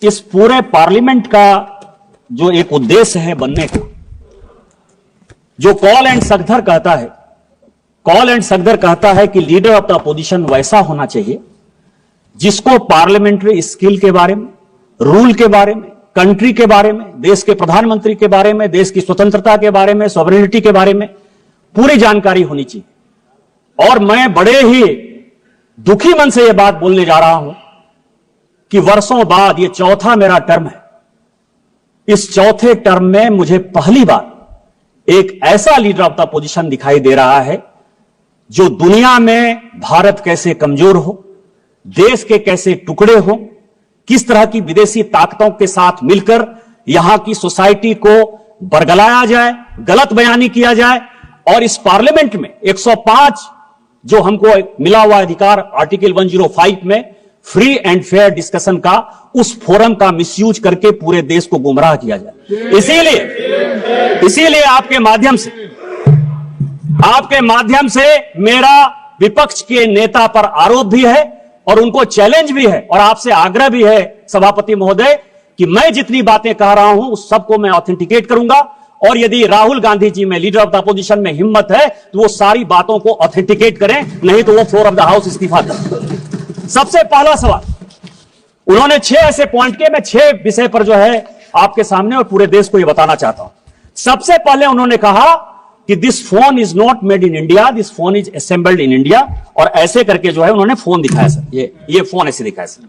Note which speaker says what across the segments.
Speaker 1: इस पूरे पार्लियामेंट का जो एक उद्देश्य है बनने का, जो कॉल एंड सगधर कहता है कि लीडर ऑफ द अपोजिशन वैसा होना चाहिए जिसको पार्लियामेंट्री स्किल के बारे में, रूल के बारे में, कंट्री के बारे में, देश के प्रधानमंत्री के बारे में, देश की स्वतंत्रता के बारे में, सॉवरेनिटी के बारे में पूरी जानकारी होनी चाहिए। और मैं बड़े ही दुखी मन से यह बात बोलने जा रहा हूं कि वर्षों बाद ये चौथा मेरा टर्म है। इस चौथे टर्म में मुझे पहली बार एक ऐसा लीडर ऑफ द अपोजिशन दिखाई दे रहा है जो दुनिया में भारत कैसे कमजोर हो, देश के कैसे टुकड़े हो, किस तरह की विदेशी ताकतों के साथ मिलकर यहां की सोसाइटी को बरगलाया जाए, गलत बयानी किया जाए। और इस पार्लियामेंट में 105 जो हमको मिला हुआ अधिकार आर्टिकल 105 में फ्री एंड फेयर डिस्कशन का, उस फोरम का मिसयूज करके पूरे देश को गुमराह किया जाए। इसीलिए आपके माध्यम से मेरा विपक्ष के नेता पर आरोप भी है और उनको चैलेंज भी है और आपसे आग्रह भी है सभापति महोदय कि मैं जितनी बातें कह रहा हूं उस सबको मैं ऑथेंटिकेट करूंगा। और यदि राहुल गांधी जी में, लीडर ऑफ द अपोजिशन में हिम्मत है तो वो सारी बातों को ऑथेंटिकेट करें, नहीं तो वो फ्लोर ऑफ द हाउस इस्तीफा करें। सबसे पहला सवाल उन्होंने 6 ऐसे पॉइंट किए, मैं 6 विषय पर जो है आपके सामने और पूरे देश को ये बताना चाहता हूं। सबसे पहले उन्होंने कहा कि this phone is not made in India, this phone is assembled in India. और ऐसे करके जो है उन्होंने फोन दिखाया सर, ये फोन ऐसे दिखाया सर।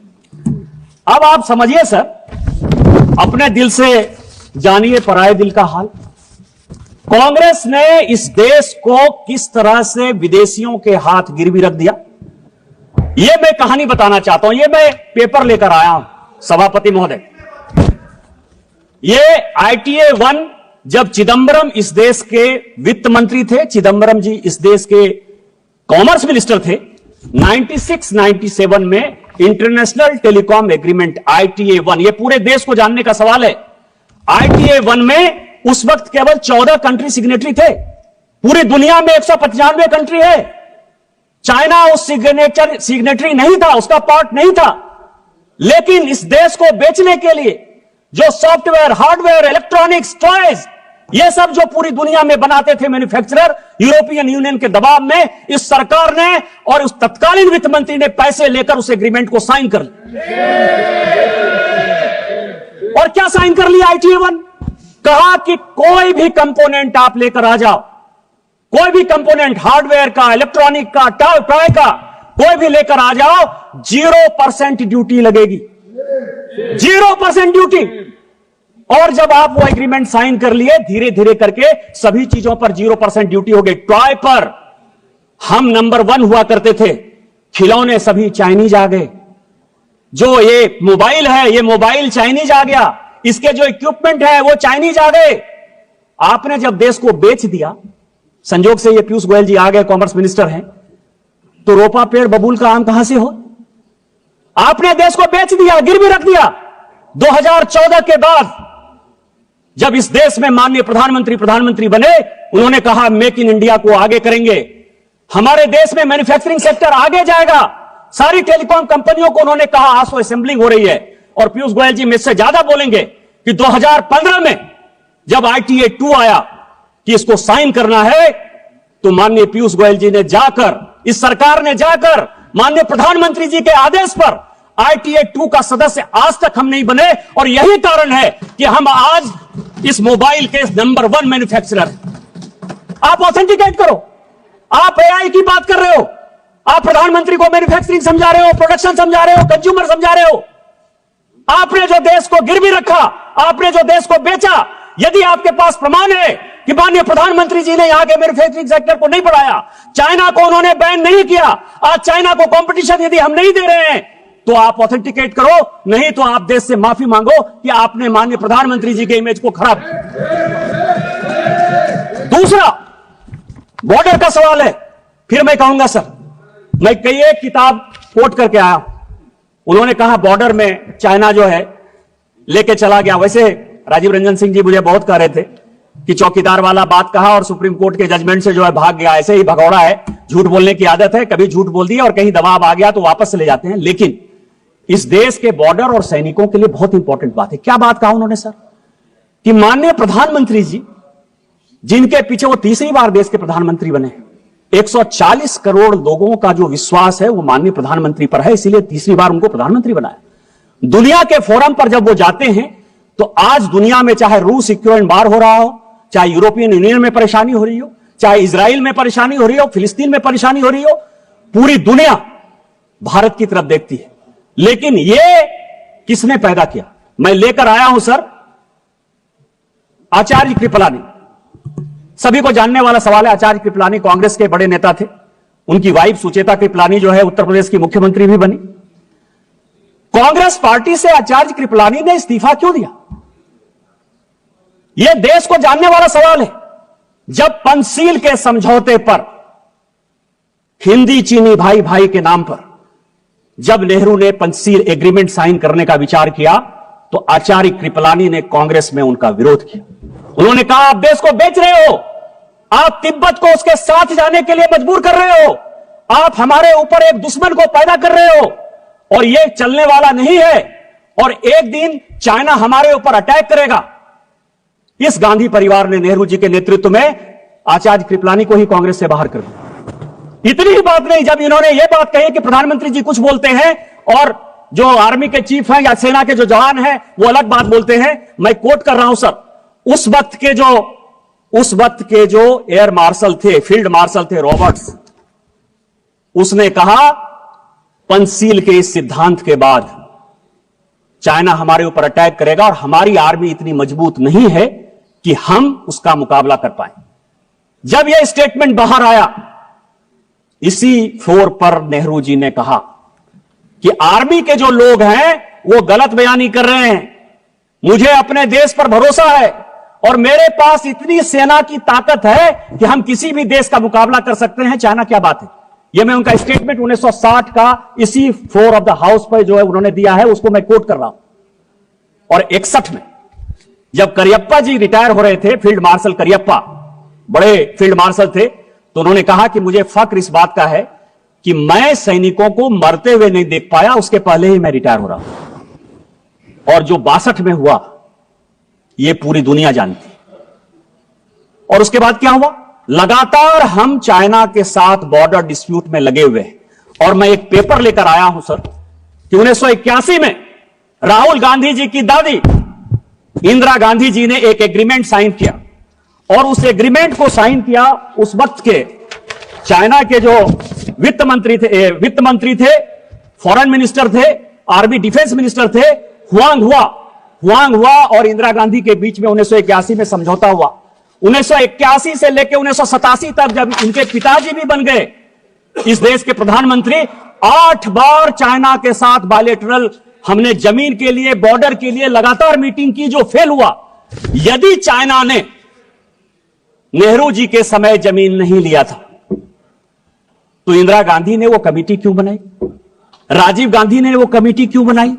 Speaker 1: अब आप समझिए सर, अपने दिल से जानिए पराये दिल का हाल। कांग्रेस ने इस देश को किस तरह से विदेशियों के हाथ गिरवी रख दिया, यह मैं कहानी बताना चाहता हूं। यह मैं पेपर लेकर आया हूं सभापति महोदय। यह ITA 1 जब चिदंबरम इस देश के वित्त मंत्री थे, चिदंबरम जी इस देश के कॉमर्स मिनिस्टर थे, 96-97 में इंटरनेशनल टेलीकॉम एग्रीमेंट ITA 1, यह पूरे देश को जानने का सवाल है। ITA 1 में उस वक्त केवल 14 कंट्री सिग्नेटरी थे। पूरी दुनिया में 195 कंट्री है। चाइना उस सिग्नेटरी नहीं था, उसका पार्ट नहीं था। लेकिन इस देश को बेचने के लिए जो सॉफ्टवेयर, हार्डवेयर, इलेक्ट्रॉनिक्स, टॉयज, ये सब जो पूरी दुनिया में बनाते थे मैन्युफैक्चरर, यूरोपियन यूनियन के दबाव में इस सरकार ने और उस तत्कालीन वित्त मंत्री ने पैसे लेकर उस एग्रीमेंट को साइन कर लिया। और क्या साइन कर लिया ITA 1? कहा कि कोई भी कंपोनेंट आप लेकर आ जाओ, कोई भी कंपोनेंट, हार्डवेयर का, इलेक्ट्रॉनिक का, टॉय का, कोई भी लेकर आ जाओ, 0% ड्यूटी लगेगी, 0% ड्यूटी। और जब आप वो एग्रीमेंट साइन कर लिए, धीरे धीरे करके सभी चीजों पर 0% ड्यूटी हो गई। टॉय पर हम नंबर 1 हुआ करते थे, खिलौने सभी चाइनीज आ गए। जो ये मोबाइल है, ये मोबाइल चाइनीज आ गया, इसके जो इक्विपमेंट है वो चाइनीज आ गए। आपने जब देश को बेच दिया, संजोग से ये पीयूष गोयल जी आ गए, कॉमर्स मिनिस्टर हैं, तो रोपा पेड़ बबूल का आम कहां से हो? आपने देश को बेच दिया, गिरवी रख दिया। 2014 के बाद जब इस देश में माननीय प्रधानमंत्री बने, उन्होंने कहा मेक इन इंडिया को आगे करेंगे, हमारे देश में मैन्युफैक्चरिंग सेक्टर आगे जाएगा। सारी टेलीकॉम कंपनियों को उन्होंने कहा आज तो असेंबलिंग हो रही है। और पीयूष गोयल जी मुझसे ज्यादा बोलेंगे कि 2015 में जब ITA 2 आया कि इसको साइन करना है, तो माननीय पीयूष गोयल जी ने जाकर, इस सरकार ने जाकर माननीय प्रधानमंत्री जी के आदेश पर ITA 2 का सदस्य आज तक हम नहीं बने। और यही कारण है कि हम आज इस मोबाइल के नंबर 1 मैन्युफैक्चरर हैं। आप ऑथेंटिकेट करो। आप AI की बात कर रहे हो, आप प्रधानमंत्री को मैन्युफैक्चरिंग समझा रहे हो, प्रोडक्शन समझा रहे हो, कंज्यूमर समझा रहे हो। आपने जो देश को गिरवी रखा, आपने जो देश को बेचा, यदि आपके पास प्रमाण है कि माननीय प्रधानमंत्री जी ने यहां के मैन्युफैक्चरिंग सेक्टर को नहीं बढ़ाया, चाइना को उन्होंने बैन नहीं किया, आज चाइना को कंपटीशन यदि हम नहीं दे रहे हैं, तो आप ऑथेंटिकेट करो, नहीं तो आप देश से माफी मांगो कि आपने माननीय प्रधानमंत्री जी के इमेज को खराब किया। दूसरा बॉर्डर का सवाल है। फिर मैं कहूंगा सर, मैं कई एक किताब कोट करके आया, उन्होंने कहा बॉर्डर में चाइना जो है लेके चला गया। वैसे राजीव रंजन सिंह जी मुझे बहुत कह रहे थे कि चौकीदार वाला बात कहा और सुप्रीम कोर्ट के जजमेंट से जो है भाग गया। ऐसे ही भगौड़ा है, झूठ बोलने की आदत है, कभी झूठ बोल दिया और कहीं दबाव आ गया तो वापस चले जाते हैं। लेकिन इस देश के बॉर्डर और सैनिकों के लिए बहुत इंपॉर्टेंट बात है। क्या बात कहा उन्होंने सर? कि माननीय प्रधानमंत्री जी, जिनके पीछे वो तीसरी बार देश के प्रधानमंत्री बने, 140 करोड़ लोगों का जो विश्वास है वो माननीय प्रधानमंत्री पर है, इसीलिए तीसरी बार उनको प्रधानमंत्री बनाया। दुनिया के फोरम पर जब वो जाते हैं तो आज दुनिया में चाहे रूस यूक्रेन वार हो रहा हो, चाहे यूरोपियन यूनियन में परेशानी हो रही हो, चाहे इजराइल में परेशानी हो रही हो, फिलिस्तीन में परेशानी हो रही हो, पूरी दुनिया भारत की तरफ देखती है। लेकिन ये किसने पैदा किया? मैं लेकर आया हूं सर आचार्य कृपलानी। सभी को जानने वाला सवाल है, आचार्य कृपलानी कांग्रेस के बड़े नेता थे। उनकी वाइफ सुचेता कृपलानी जो है उत्तर प्रदेश की मुख्यमंत्री भी बनी। कांग्रेस पार्टी से आचार्य कृपलानी ने इस्तीफा क्यों दिया? यह देश को जानने वाला सवाल है। जब पंचशील के समझौते पर, हिंदी चीनी भाई भाई के नाम पर, जब नेहरू ने पंचशील एग्रीमेंट साइन करने का विचार किया तो आचार्य कृपलानी ने कांग्रेस में उनका विरोध किया। उन्होंने कहा आप देश को बेच रहे हो, आप तिब्बत को उसके साथ जाने के लिए मजबूर कर रहे हो, आप हमारे ऊपर एक दुश्मन को पैदा कर रहे हो और यह चलने वाला नहीं है और एक दिन चाइना हमारे ऊपर अटैक करेगा। इस गांधी परिवार ने नेहरू जी के नेतृत्व में आचार्य कृपलानी को ही कांग्रेस से बाहर कर दिया। इतनी ही बात नहीं, जब इन्होंने यह बात कही कि प्रधानमंत्री जी कुछ बोलते हैं और जो आर्मी के चीफ हैं या सेना के जो जवान हैं वो अलग बात बोलते हैं, मैं कोट कर रहा हूं सर, उस वक्त के जो एयर मार्शल थे, फील्ड मार्शल थे रॉबर्ट्स, उसने कहा पंचशील के इस सिद्धांत के बाद चाइना हमारे ऊपर अटैक करेगा और हमारी आर्मी इतनी मजबूत नहीं है कि हम उसका मुकाबला कर पाए। जब यह स्टेटमेंट बाहर आया, इसी फ्लोर पर नेहरू जी ने कहा कि आर्मी के जो लोग हैं वो गलत बयानी कर रहे हैं, मुझे अपने देश पर भरोसा है और मेरे पास इतनी सेना की ताकत है कि हम किसी भी देश का मुकाबला कर सकते हैं, चाइना क्या बात है। यह मैं उनका स्टेटमेंट 1960 का इसी फ्लोर ऑफ द हाउस पर जो है उन्होंने दिया है, उसको मैं कोट कर रहा हूं। और 61 में जब करियप्पा जी रिटायर हो रहे थे, फील्ड मार्शल करियप्पा बड़े फील्ड मार्शल थे, तो उन्होंने कहा कि मुझे फक्र इस बात का है कि मैं सैनिकों को मरते हुए नहीं देख पाया, उसके पहले ही मैं रिटायर हो रहा हूं। और जो 62 में हुआ यह पूरी दुनिया जानती। और उसके बाद क्या हुआ? लगातार हम चाइना के साथ बॉर्डर डिस्प्यूट में लगे हुए हैं। और मैं एक पेपर लेकर आया हूं सर कि 1981 में राहुल गांधी जी की दादी इंदिरा गांधी जी ने एक एग्रीमेंट साइन किया और उस एग्रीमेंट को साइन किया उस वक्त के चाइना के जो वित्त मंत्री थे, फॉरेन मिनिस्टर थे, आर्मी डिफेंस मिनिस्टर थे, हुआंग हुआ और इंदिरा गांधी के बीच में 1981 में समझौता हुआ। 1981 से लेकर 1987 तक जब इनके पिताजी भी बन गए इस देश के प्रधानमंत्री, 8 बार चाइना के साथ बायलैटरल हमने जमीन के लिए, बॉर्डर के लिए लगातार मीटिंग की, जो फेल हुआ। यदि चाइना ने नेहरू जी के समय जमीन नहीं लिया था तो इंदिरा गांधी ने वो कमेटी क्यों बनाई? राजीव गांधी ने वो कमेटी क्यों बनाई?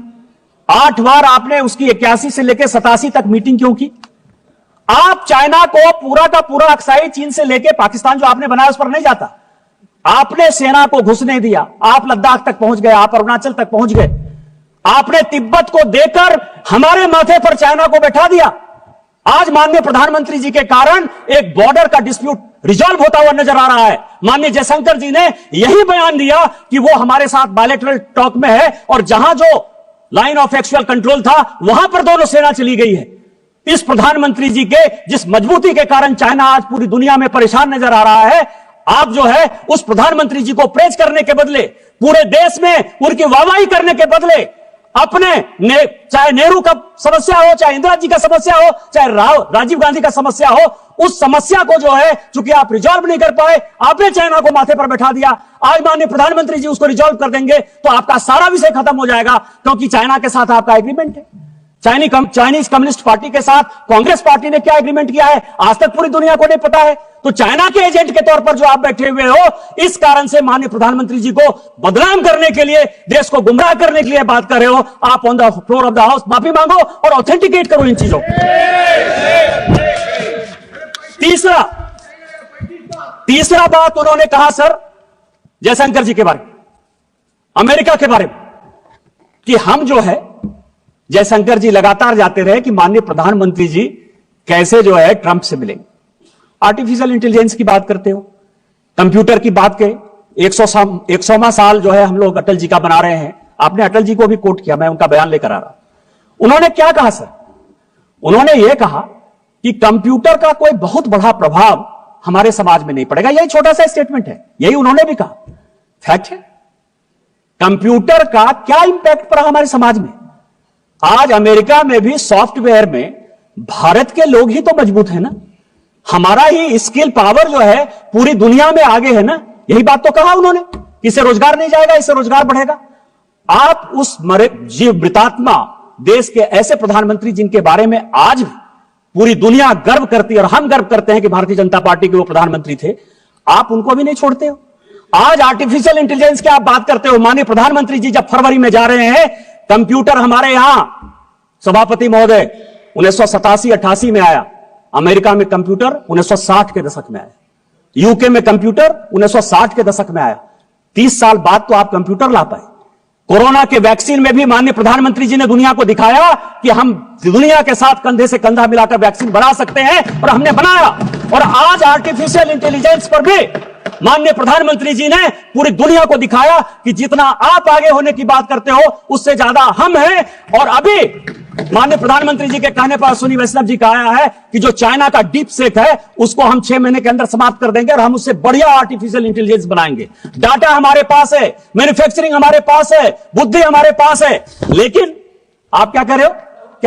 Speaker 1: 8 बार आपने उसकी 81 से लेकर 87 तक मीटिंग क्यों की? आप चाइना को पूरा का पूरा अक्साई चीन से लेकर पाकिस्तान जो आपने बनाया उस पर नहीं जाता। आपने सेना को घुसने दिया, आप लद्दाख तक पहुंच गए, आप अरुणाचल तक पहुंच गए, आपने तिब्बत को देकर हमारे माथे पर चाइना को बैठा दिया। आज माननीय प्रधानमंत्री जी के कारण एक बॉर्डर का डिस्प्यूट रिजॉल्व होता हुआ नजर आ रहा है। माननीय जयशंकर जी ने यही बयान दिया कि वो हमारे साथ बायलैटरल टॉक में है और जहां जो लाइन ऑफ एक्चुअल कंट्रोल था वहां पर दोनों सेना चली गई है। इस प्रधानमंत्री जी के जिस मजबूती के कारण चाइना आज पूरी दुनिया में परेशान नजर आ रहा है, आप जो है उस प्रधानमंत्री जी को प्रेज करने के बदले, पूरे देश में उनकी वाहवाही करने के बदले, अपने चाहे नेहरू का समस्या हो, चाहे इंदिरा जी का समस्या हो, चाहे राजीव गांधी का समस्या हो, उस समस्या को जो है चूंकि आप रिजॉल्व नहीं कर पाए, आपने चाइना को माथे पर बैठा दिया। आज माननीय प्रधानमंत्री जी उसको रिजॉल्व कर देंगे तो आपका सारा विषय खत्म हो जाएगा, क्योंकि चाइना के साथ आपका एग्रीमेंट है। चाइनीज कम्युनिस्ट पार्टी के साथ कांग्रेस पार्टी ने क्या एग्रीमेंट किया है आज तक पूरी दुनिया को नहीं पता है। तो चाइना के एजेंट के तौर पर जो आप बैठे हुए हो, इस कारण से माननीय प्रधानमंत्री जी को बदनाम करने के लिए, देश को गुमराह करने के लिए बात कर रहे हो। आप on the floor of the house माफी मांगो और ऑथेंटिकेट करो इन चीजों को। तीसरा बात उन्होंने कहा सर जयशंकर जी के बारे में, अमेरिका के बारे में। कि हम जो है, जयशंकर जी लगातार जाते रहे कि माननीय प्रधानमंत्री जी कैसे जो है ट्रंप से मिलेंगे। आर्टिफिशियल इंटेलिजेंस की बात करते हो, कंप्यूटर की बात करें, 100वां साल जो है हम लोग अटल जी का बना रहे हैं। आपने अटल जी को भी कोट किया, मैं उनका बयान लेकर आ रहा। उन्होंने क्या कहा सर? उन्होंने यह कहा कि कंप्यूटर का कोई बहुत बड़ा प्रभाव हमारे समाज में नहीं पड़ेगा। यही छोटा सा स्टेटमेंट है, यही उन्होंने भी कहा। फैक्ट है, कंप्यूटर का क्या इंपैक्ट पड़ा हमारे समाज में। आज अमेरिका में भी सॉफ्टवेयर में भारत के लोग ही तो मजबूत है ना, हमारा ही स्किल पावर जो है पूरी दुनिया में आगे है ना। यही बात तो कहा उन्होंने, इससे रोजगार नहीं जाएगा, इससे रोजगार बढ़ेगा। आप उस जीवमृतात्मा देश के ऐसे प्रधानमंत्री जिनके बारे में आज भी पूरी दुनिया गर्व करती है और हम गर्व करते हैं कि भारतीय जनता पार्टी के वो प्रधानमंत्री थे, आप उनको भी नहीं छोड़ते हो। आज आर्टिफिशियल इंटेलिजेंस की आप बात करते हो। माननीय प्रधानमंत्री जी जब फरवरी में जा रहे हैं, कंप्यूटर हमारे यहां सभापति महोदय 1987-88 में आया, अमेरिका में कंप्यूटर 1960 के दशक में आया, यूके में कंप्यूटर 1960 के दशक में आया। 30 साल बाद तो आप कंप्यूटर ला पाए। कोरोना के वैक्सीन में भी माननीय प्रधानमंत्री जी ने दुनिया को दिखाया कि हम दुनिया के साथ कंधे से कंधा मिलाकर वैक्सीन बना सकते हैं, और हमने बनाया। और आज आर्टिफिशियल इंटेलिजेंस पर भी माननीय प्रधानमंत्री जी ने पूरी दुनिया को दिखाया कि जितना आप आगे होने की बात करते हो उससे ज्यादा हम हैं। और अभी माननीय प्रधानमंत्री जी के कहने पर अश्विनी वैष्णव जी का आया है कि जो चाइना का डीप सेक है उसको हम 6 महीने के अंदर समाप्त कर देंगे और हम उससे बढ़िया आर्टिफिशियल इंटेलिजेंस बनाएंगे। डाटा हमारे पास है, मैन्युफैक्चरिंग हमारे पास है, बुद्धि हमारे पास है। लेकिन आप क्या कर रहे हो कि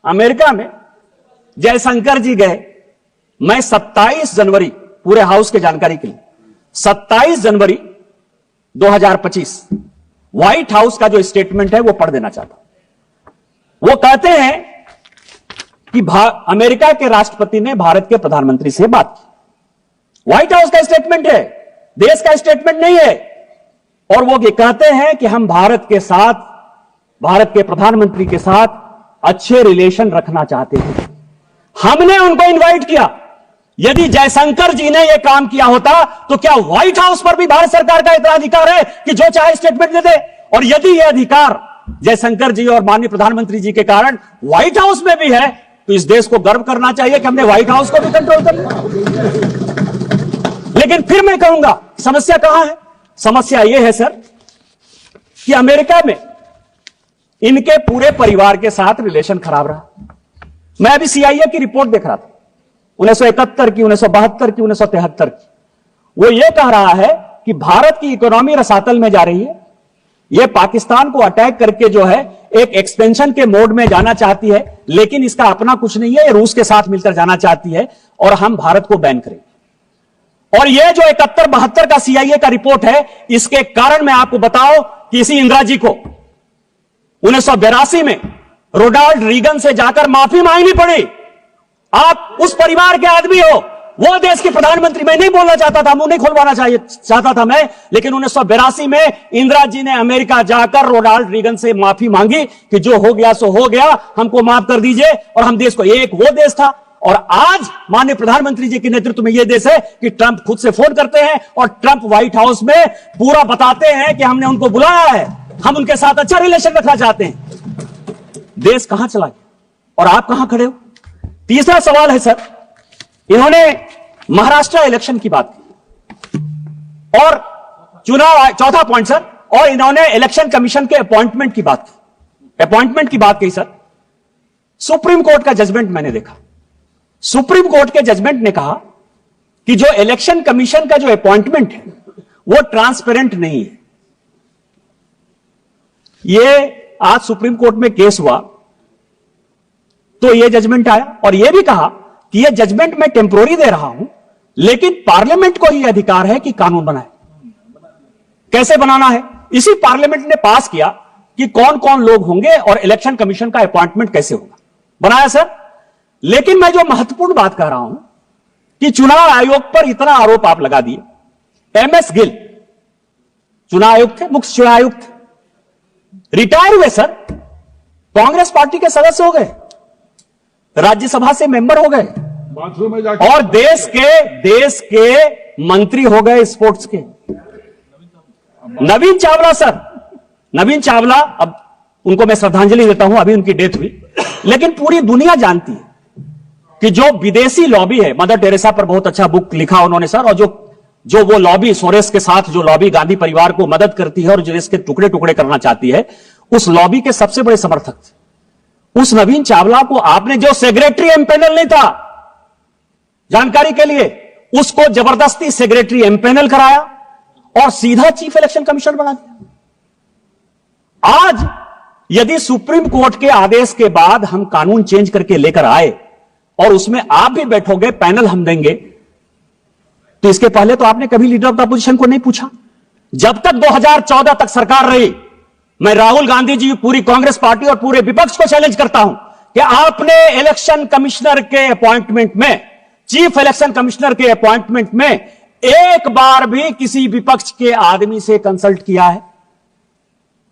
Speaker 1: अमेरिका में जयशंकर जी गए। मैं 27 जनवरी, पूरे हाउस के जानकारी के लिए, 27 जनवरी 2025 व्हाइट हाउस का जो स्टेटमेंट है वो पढ़ देना चाहता हूं। वो कहते हैं कि अमेरिका के राष्ट्रपति ने भारत के प्रधानमंत्री से बात की। व्हाइट हाउस का स्टेटमेंट है, देश का स्टेटमेंट नहीं है। और वो ये कहते हैं कि हम भारत के प्रधानमंत्री के साथ अच्छे रिलेशन रखना चाहते हैं। हमने उनको इनवाइट किया। यदि जयशंकर जी ने यह काम किया होता तो क्या व्हाइट हाउस पर भी भारत सरकार का इतना अधिकार है कि जो चाहे स्टेटमेंट दे दे? और यदि यह अधिकार जयशंकर जी और माननीय प्रधानमंत्री जी के कारण व्हाइट हाउस में भी है तो इस देश को गर्व करना चाहिए कि हमने व्हाइट हाउस को भी कंट्रोल कर लिया। लेकिन फिर मैं कहूंगा समस्या कहां है? समस्या यह है सर कि अमेरिका में इनके पूरे परिवार के साथ रिलेशन खराब रहा। मैं अभी CIA की रिपोर्ट देख रहा था, 1971 की, 1972 की, 1973 की। वो ये कह रहा है कि भारत की इकोनॉमी रसातल में जा रही है। ये पाकिस्तान को अटैक करके जो है एक एक्सपेंशन के मोड में जाना चाहती है, लेकिन इसका अपना कुछ नहीं है। ये रूस के साथ मिलकर जाना चाहती है और हम भारत को बैन करेंगे। और ये जो 71-72 का CIA का रिपोर्ट है, इसके कारण मैं आपको बताऊं कि इसी इंदिरा जी को 1982 में रोनाल्ड रीगन से जाकर माफी मांगनी पड़ी। आप उस परिवार के आदमी हो, वो देश के प्रधानमंत्री। मैं नहीं बोलना चाहता था, मुंह नहीं खुलवाना चाहता था मैं, लेकिन 1982 में इंदिरा जी ने अमेरिका जाकर रोनाल्ड रीगन से माफी मांगी कि जो हो गया सो हो गया, हमको माफ कर दीजिए। और हम देश को, एक वो देश था। और आज माननीय प्रधानमंत्री जी के नेतृत्व में यह देश है कि ट्रंप खुद से फोन करते हैं और ट्रंप व्हाइट हाउस में पूरा बताते हैं कि हमने उनको बुलाया है, हम उनके साथ अच्छा रिलेशन रखना चाहते हैं। देश कहां चला गया और आप कहां खड़े हो? तीसरा सवाल है सर, इन्होंने महाराष्ट्र इलेक्शन की बात की और चुनाव, चौथा पॉइंट सर, और इन्होंने इलेक्शन कमीशन के अपॉइंटमेंट की बात की। अपॉइंटमेंट की बात की सर, सुप्रीम कोर्ट का जजमेंट मैंने देखा। सुप्रीम कोर्ट के जजमेंट ने कहा कि जो इलेक्शन कमीशन का जो अपॉइंटमेंट है वो ट्रांसपेरेंट नहीं है। ये आज सुप्रीम कोर्ट में केस हुआ तो यह जजमेंट आया और यह भी कहा कि यह जजमेंट मैं टेम्पोररी दे रहा हूं, लेकिन पार्लियामेंट को यह अधिकार है कि कानून बनाए। कैसे बनाना है? इसी पार्लियामेंट ने पास किया कि कौन कौन लोग होंगे और इलेक्शन कमीशन का अपॉइंटमेंट कैसे होगा, बनाया सर। लेकिन मैं जो महत्वपूर्ण बात कह रहा हूं कि चुनाव आयोग पर इतना आरोप आप लगा दिए। MS गिल चुनाव आयुक्त थे, मुख्य चुनाव आयुक्त थे, रिटायर हुए सर, कांग्रेस पार्टी के सदस्य हो गए, राज्यसभा से मेंबर हो गए और देश के मंत्री हो गए स्पोर्ट्स के। नवीन चावला सर, नवीन चावला, अब उनको मैं श्रद्धांजलि देता हूं, अभी उनकी डेथ हुई, लेकिन पूरी दुनिया जानती है कि जो विदेशी लॉबी है, मदर टेरेसा पर बहुत अच्छा बुक लिखा उन्होंने सर, और जो वो लॉबी सोरेस के साथ जो लॉबी गांधी परिवार को मदद करती है और जो देश के टुकड़े टुकड़े करना चाहती है, उस लॉबी के सबसे बड़े समर्थक थे। उस नवीन चावला को आपने, जो सेक्रेटरी एमपैनल नहीं था, जानकारी के लिए, उसको जबरदस्ती सेक्रेटरी एमपैनल कराया और सीधा चीफ इलेक्शन कमिश्नर बना दिया। आज यदि सुप्रीम कोर्ट के आदेश के बाद हम कानून चेंज करके लेकर आए और उसमें आप भी बैठोगे, पैनल हम देंगे, तो इसके पहले तो आपने कभी लीडर ऑफ द अपोजिशन को नहीं पूछा। जब तक 2014 तक सरकार रही, मैं राहुल गांधी जी, पूरी कांग्रेस पार्टी और पूरे विपक्ष को चैलेंज करता हूं कि आपने इलेक्शन कमिश्नर के अपॉइंटमेंट में, चीफ इलेक्शन कमिश्नर के अपॉइंटमेंट में एक बार भी किसी विपक्ष के आदमी से कंसल्ट किया है?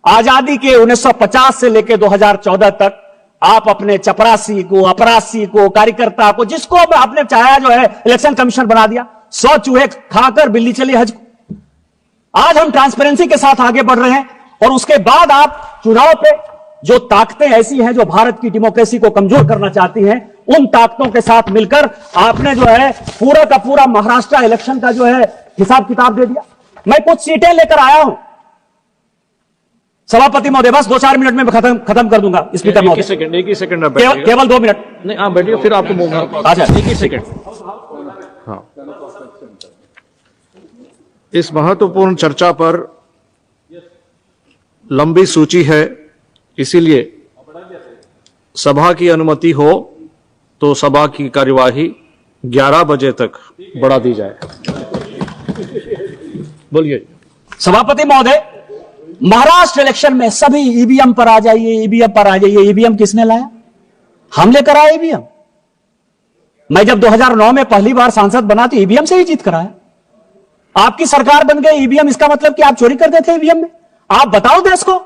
Speaker 1: आजादी के 1950 से लेकर 2014 तक आप अपने चपरासी को, अपरासी को, कार्यकर्ता को, जिसको आपने चाहा जो है इलेक्शन कमिश्नर बना दिया। 100 चूहे खाकर बिल्ली चली हज को। आज हम ट्रांसपेरेंसी के साथ आगे बढ़ रहे हैं और उसके बाद आप चुनाव पे जो ताकतें ऐसी हैं जो भारत की डेमोक्रेसी को कमजोर करना चाहती हैं, उन ताकतों के साथ मिलकर आपने जो है पूरा का पूरा महाराष्ट्र इलेक्शन का जो है हिसाब किताब दे दिया। मैं कुछ सीटें लेकर आया हूं सभापति महोदय, बस 2-4 मिनट में खत्म कर दूंगा। स्पीकर महोदय,
Speaker 2: एक ही सेकंड
Speaker 1: केवल 2 मिनट।
Speaker 2: नहीं, आप बैठिए, फिर आपको मौका।
Speaker 1: अच्छा,
Speaker 2: एक ही सेकंड। हाँ, इस महत्वपूर्ण चर्चा पर लंबी सूची है, इसीलिए सभा की अनुमति हो तो सभा की कार्यवाही 11 बजे तक बढ़ा दी जाए। बोलिए।
Speaker 1: सभापति महोदय, महाराष्ट्र इलेक्शन में सभी ईवीएम पर आ जाइए, ईवीएम पर आ जाइए। ईवीएम किसने लाया? हम लेकर आए ईवीएम। मैं जब 2009 में पहली बार सांसद बना तो ईवीएम से ही जीत कर आया। आपकी सरकार बन गई, ईवीएम, इसका मतलब कि आप चोरी करते थे ईवीएम में? आप बताओ देश को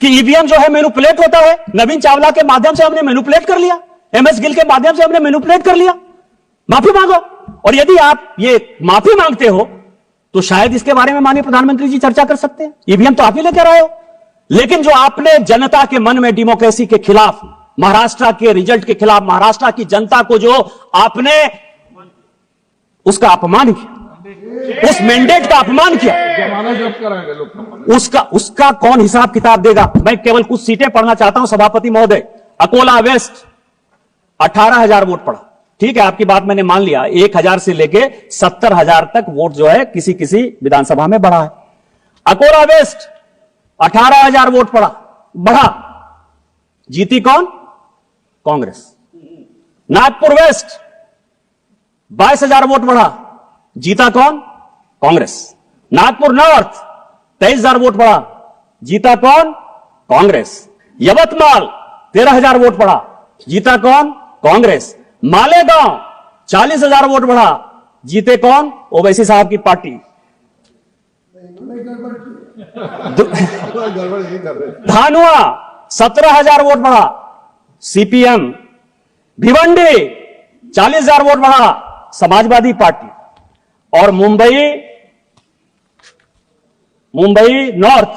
Speaker 1: कि ईवीएम जो है मैनिपुलेट होता है। नवीन चावला के माध्यम से हमने मैनिपुलेट कर लिया, एमएस गिल के माध्यम से हमने मैनिपुलेट कर लिया। माफी मांगो, और यदि आप ये माफी मांगते हो तो शायद इसके बारे में माननीय प्रधानमंत्री जी चर्चा कर सकते हैं। ईवीएम तो आप ही लेकर आए हो, लेकिन जो आपने जनता के मन में डेमोक्रेसी के खिलाफ, महाराष्ट्र के रिजल्ट के खिलाफ, महाराष्ट्र की जनता को जो आपने उसका अपमान किया, उस मैंडेट का अपमान किया, उसका कौन हिसाब किताब देगा? मैं केवल कुछ सीटें पढ़ना चाहता हूं सभापति महोदय। अकोला वेस्ट 18,000 वोट पड़ा, ठीक है, आपकी बात मैंने मान लिया। 1,000 से लेके 70,000 तक वोट जो है किसी किसी विधानसभा में बढ़ा है। अकोला वेस्ट 18,000 वोट बढ़ा, जीती कौन? कांग्रेस। नागपुर वेस्ट 22,000 वोट बढ़ा, जीता कौन? कांग्रेस। नागपुर नॉर्थ 23,000 वोट बढ़ा, जीता कौन? कांग्रेस। यवतमाल 13,000 वोट बढ़ा, जीता कौन? कांग्रेस। मालेगांव 40,000 वोट बढ़ा, जीते कौन? ओवैसी साहब की पार्टी। धानुआ 17,000 वोट बढ़ा, सीपीएम। भिवंडी 40,000 वोट बढ़ा, समाजवादी पार्टी। और मुंबई नॉर्थ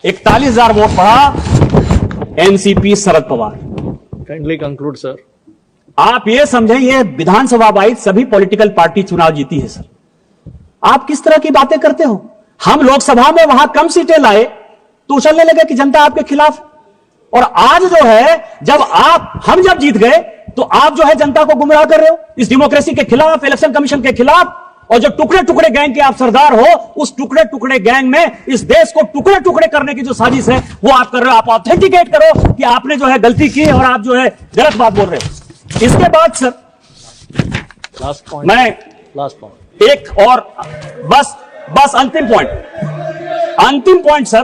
Speaker 1: 41,000 वोट बढ़ा, NCP Sharad Pawar.
Speaker 2: Kindly conclude sir.
Speaker 1: आप ये समझें, ये विधानसभा वाइज सभी पॉलिटिकल पार्टी चुनाव जीती है सर। आप किस तरह की बातें करते हो? हम लोकसभा में वहां कम सीटें लाए तो उछलने लगे कि जनता आपके खिलाफ। और आज जो है, हम जब जीत गए तो आप जो है जनता को गुमराह कर रहे हो इस डेमोक्रेसी के खिलाफ, इलेक्शन कमीशन के खिलाफ। और जो टुकड़े टुकड़े गैंग के आप सरदार हो, उस टुकड़े टुकड़े गैंग में इस देश को टुकड़े टुकड़े करने की जो साजिश है वो आप कर रहे हो। आप ऑथेंटिकेट करो कि आपने जो है गलती की और आप जो है गलत बात बोल रहे हो। इसके बाद सर
Speaker 2: लास्ट पॉइंट
Speaker 1: एक और बस अंतिम पॉइंट सर,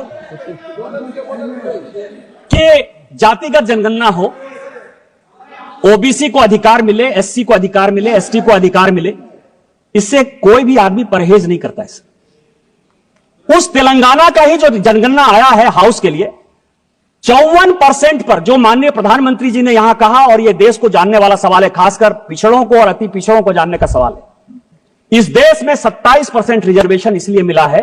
Speaker 1: कि जातिगत जनगणना हो, ओबीसी को अधिकार मिले, एससी को अधिकार मिले, एसटी को अधिकार मिले, इससे कोई भी आदमी परहेज नहीं करता है सर। उस तेलंगाना का ही जो जनगणना आया है हाउस के लिए, 54% पर, जो माननीय प्रधानमंत्री जी ने यहां कहा, और यह देश को जानने वाला सवाल है, खासकर पिछड़ों को और अति पिछड़ों को जानने का सवाल है। इस देश में 27% रिजर्वेशन इसलिए मिला है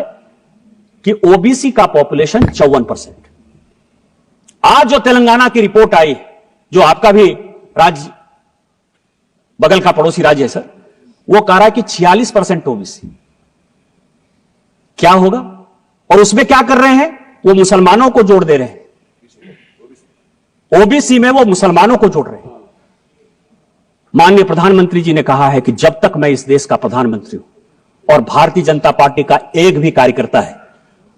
Speaker 1: कि ओबीसी का पॉपुलेशन 54%। आज जो तेलंगाना की रिपोर्ट आई, जो आपका भी राज्य बगल का पड़ोसी राज्य है सर, वो कह रहा है कि 46% ओबीसी। क्या होगा? और उसमें क्या कर रहे हैं? वो मुसलमानों को जोड़ दे रहे हैं। ओबीसी में वो मुसलमानों को जोड़ रहे हैं। माननीय प्रधानमंत्री जी ने कहा है कि जब तक मैं इस देश का प्रधानमंत्री हूं और भारतीय जनता पार्टी का एक भी कार्यकर्ता है,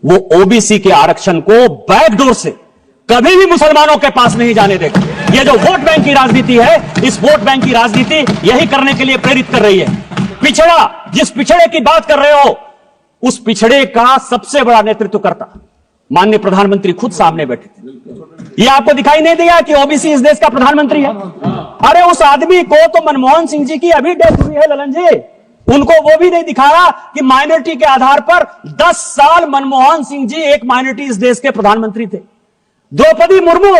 Speaker 1: वो ओबीसी के आरक्षण को बैकडोर से कभी भी मुसलमानों के पास नहीं जाने देगा। ये जो वोट बैंक की राजनीति है, इस वोट बैंक की राजनीति यही करने के लिए प्रेरित कर रही है। पिछड़ा, जिस पिछड़े की बात कर रहे हो, उस पिछड़े का सबसे बड़ा नेतृत्व करता माननीय प्रधानमंत्री खुद सामने बैठे थे। ये आपको दिखाई नहीं दिया कि ओबीसी इस देश का प्रधानमंत्री है? अरे उस आदमी को तो मनमोहन सिंह जी की अभी डेथ हुई है ललन जी, उनको वो भी नहीं दिखा रहा कि माइनॉरिटी के आधार पर 10 साल मनमोहन सिंह जी एक माइनॉरिटी इस देश के प्रधानमंत्री थे। द्रौपदी मुर्मू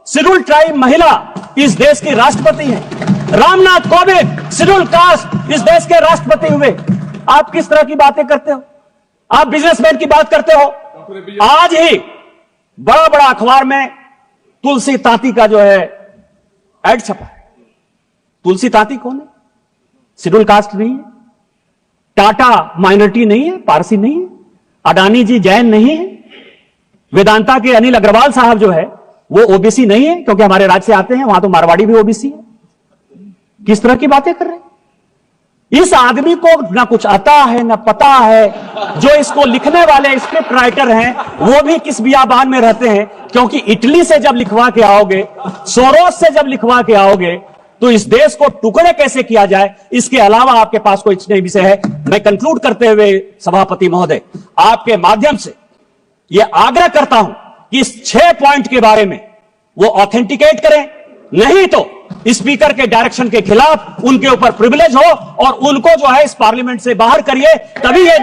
Speaker 1: शेड्यूल ट्राइब महिला इस देश की राष्ट्रपति है। रामनाथ कोविंद शेड्यूल कास्ट इस देश के राष्ट्रपति हुए। आप किस तरह की बातें करते हो? आप बिजनेसमैन की बात करते हो। आज ही बड़ा बड़ा अखबार में तुलसी तांती का जो है एड छपा है। तुलसी तांती कौन है? शेड्यूल कास्ट नहीं है, टाटा माइनॉरिटी नहीं है, पारसी नहीं है, अडानी जी जैन नहीं है, वेदांता के अनिल अग्रवाल साहब जो है वो ओबीसी नहीं है क्योंकि हमारे राज्य से आते हैं, वहां तो मारवाड़ी भी ओबीसी है। किस तरह की बातें कर रहे हैं? इस आदमी को ना कुछ आता है ना पता है। जो इसको लिखने वाले स्क्रिप्ट राइटर हैं वो भी किस बियाबान में रहते हैं, क्योंकि इटली से जब लिखवा के आओगे, सोरोस से जब लिखवा के आओगे, तो इस देश को टुकड़े कैसे किया जाए, इसके अलावा आपके पास कोई नहीं विषय है। मैं कंक्लूड करते हुए सभापति महोदय, आपके माध्यम से यह आग्रह करता हूं कि इस 6 पॉइंट के बारे में वो ऑथेंटिकेट करें, नहीं तो स्पीकर के डायरेक्शन के खिलाफ उनके ऊपर प्रिविलेज हो और उनको जो है इस पार्लियामेंट से बाहर करिए, तभी ये